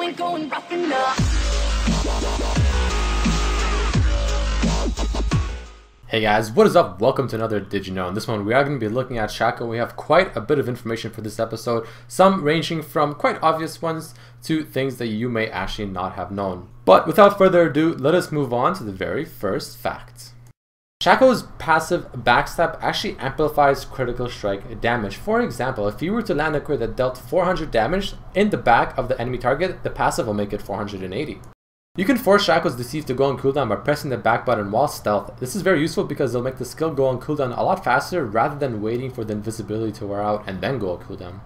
ain't going rough enough. Hey guys, what is up? Welcome to another Did You Know? In this one we are going to be looking at Shaco. We have quite a bit of information for this episode, some ranging from quite obvious ones to things that you may actually not have known. But without further ado, let us move on to the very first fact. Shaco's passive backstab actually amplifies critical strike damage. For example, if you were to land a crit that dealt 400 damage in the back of the enemy target, the passive will make it 480. You can force Shaco's Deceive to go on cooldown by pressing the back button while stealth. This is very useful because it'll make the skill go on cooldown a lot faster rather than waiting for the invisibility to wear out and then go on cooldown.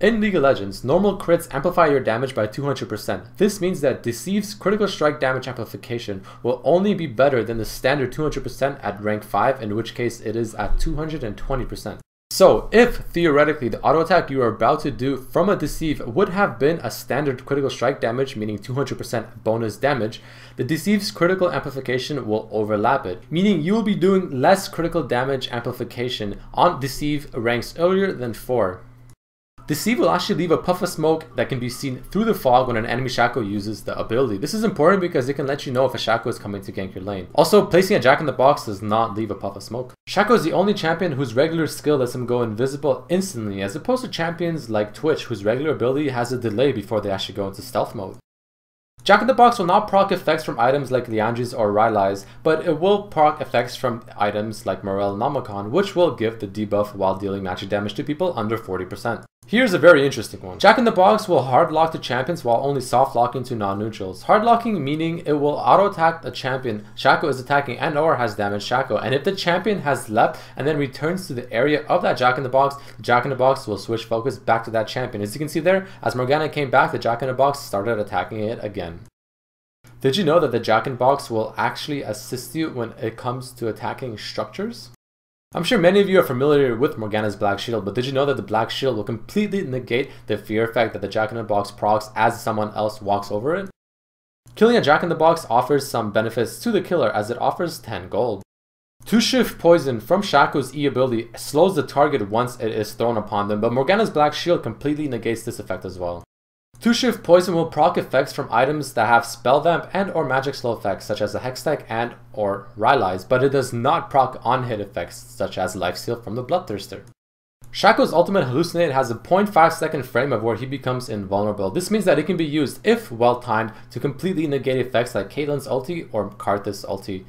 In League of Legends, normal crits amplify your damage by 200%. This means that Deceive's critical strike damage amplification will only be better than the standard 200% at rank 5, in which case it is at 220%. So, if theoretically the auto attack you are about to do from a Deceive would have been a standard critical strike damage, meaning 200% bonus damage, the Deceive's critical amplification will overlap it, meaning you will be doing less critical damage amplification on Deceive ranks earlier than 4. Deceive will actually leave a puff of smoke that can be seen through the fog when an enemy Shaco uses the ability. This is important because it can let you know if a Shaco is coming to gank your lane. Also, placing a Jack-in-the-Box does not leave a puff of smoke. Shaco is the only champion whose regular skill lets him go invisible instantly, as opposed to champions like Twitch whose regular ability has a delay before they actually go into stealth mode. Jack-in-the-Box will not proc effects from items like Liandry's or Rylai's, but it will proc effects from items like Morel Nomicon, which will give the debuff while dealing magic damage to people under 40%. Here's a very interesting one. Jack-in-the-Box will hard lock to champions while only soft locking to non-neutrals. Hard locking meaning it will auto attack the champion Shaco is attacking and or has damaged Shaco, and if the champion has left and then returns to the area of that Jack-in-the-Box, the Jack-in-the-Box will switch focus back to that champion. As you can see there, as Morgana came back, the Jack-in-the-Box started attacking it again. Did you know that the Jack-in-the-Box will actually assist you when it comes to attacking structures? I'm sure many of you are familiar with Morgana's Black Shield, but did you know that the Black Shield will completely negate the fear effect that the Jack-in-the-Box procs as someone else walks over it? Killing a Jack-in-the-Box offers some benefits to the killer as it offers 10 gold. 2-shift poison from Shaco's E ability slows the target once it is thrown upon them, but Morgana's Black Shield completely negates this effect as well. 2-shift poison will proc effects from items that have spell vamp and or magic slow effects such as the Hextech and or Rylai's, but it does not proc on hit effects such as lifesteal from the Bloodthirster. Shaco's ultimate Hallucinate has a 0.5 second frame of where he becomes invulnerable. This means that it can be used, if well timed, to completely negate effects like Caitlyn's ulti or Karthus' ulti.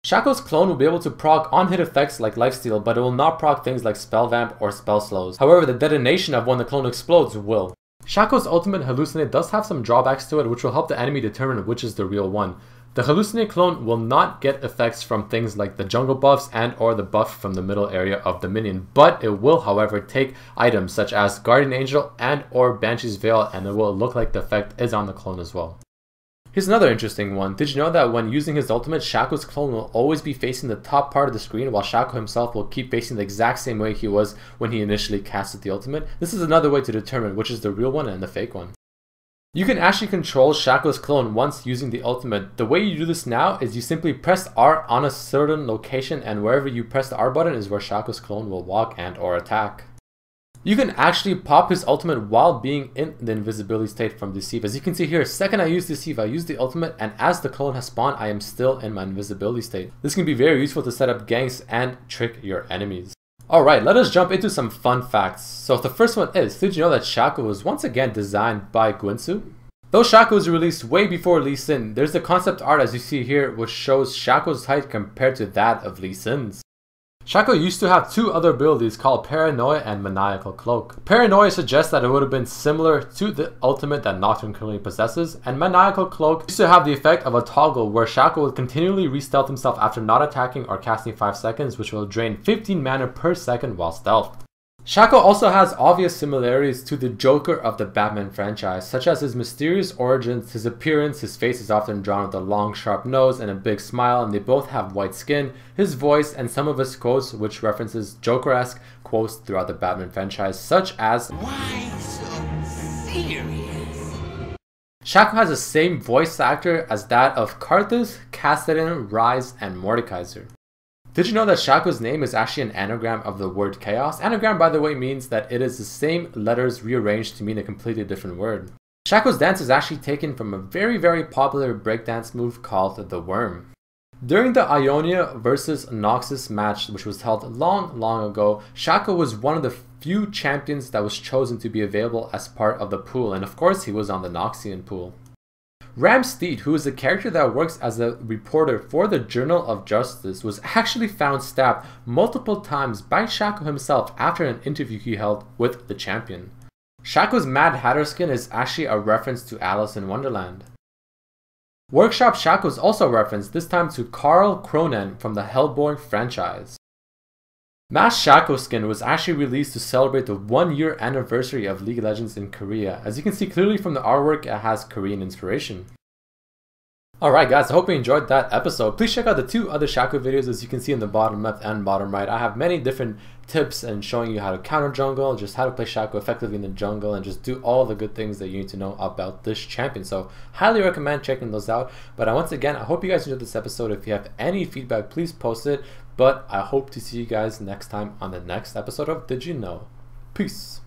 Shaco's clone will be able to proc on hit effects like lifesteal, but it will not proc things like spell vamp or spell slows. However, the detonation of when the clone explodes will. Shaco's ultimate Hallucinate does have some drawbacks to it which will help the enemy determine which is the real one. The Hallucinate clone will not get effects from things like the jungle buffs and or the buff from the middle area of the minion, but it will however take items such as Guardian Angel and or Banshee's Veil, and it will look like the effect is on the clone as well. Here's another interesting one. Did you know that when using his ultimate, Shaco's clone will always be facing the top part of the screen while Shaco himself will keep facing the exact same way he was when he initially casted the ultimate? This is another way to determine which is the real one and the fake one. You can actually control Shaco's clone once using the ultimate. The way you do this now is you simply press R on a certain location, and wherever you press the R button is where Shaco's clone will walk and or attack. You can actually pop his ultimate while being in the invisibility state from Deceive. As you can see here, second I use Deceive, I use the ultimate, and as the clone has spawned, I am still in my invisibility state. This can be very useful to set up ganks and trick your enemies. Alright, let us jump into some fun facts. So the first one is, did you know that Shaco was once again designed by Guinsoo? Though Shaco was released way before Lee Sin, there's the concept art as you see here which shows Shaco's height compared to that of Lee Sin's. Shaco used to have two other abilities called Paranoia and Maniacal Cloak. Paranoia suggests that it would have been similar to the ultimate that Nocturne currently possesses, and Maniacal Cloak used to have the effect of a toggle where Shaco would continually re-stealth himself after not attacking or casting 5 seconds, which will drain 15 mana per second while stealthed. Shaco also has obvious similarities to the Joker of the Batman franchise, such as his mysterious origins, his appearance. His face is often drawn with a long sharp nose and a big smile, and they both have white skin, his voice, and some of his quotes which references Joker-esque quotes throughout the Batman franchise, such as "Why so serious?" Shaco has the same voice actor as that of Karthus, Kassadin, Rise, and Mordekaiser. Did you know that Shaco's name is actually an anagram of the word chaos? Anagram, by the way, means that it is the same letters rearranged to mean a completely different word. Shaco's dance is actually taken from a very popular breakdance move called the worm. During the Ionia versus Noxus match, which was held long ago, Shaco was one of the few champions that was chosen to be available as part of the pool, and of course he was on the Noxian pool. Ramsteed, who is a character that works as a reporter for the Journal of Justice, was actually found stabbed multiple times by Shaco himself after an interview he held with the champion. Shaco's Mad Hatter skin is actually a reference to Alice in Wonderland. Workshop Shaco is also referenced, this time to Carl Cronin from the Hellboy franchise. Mass Shaco skin was actually released to celebrate the 1-year anniversary of League of Legends in Korea. As you can see clearly from the artwork, it has Korean inspiration. Alright guys, I hope you enjoyed that episode. Please check out the 2 other Shaco videos as you can see in the bottom left and bottom right. I have many different tips and showing you how to counter jungle, just how to play Shaco effectively in the jungle, and just do all the good things that you need to know about this champion. So highly recommend checking those out. But once again, I hope you guys enjoyed this episode. If you have any feedback, please post it. But I hope to see you guys next time on the next episode of Did You Know? Peace.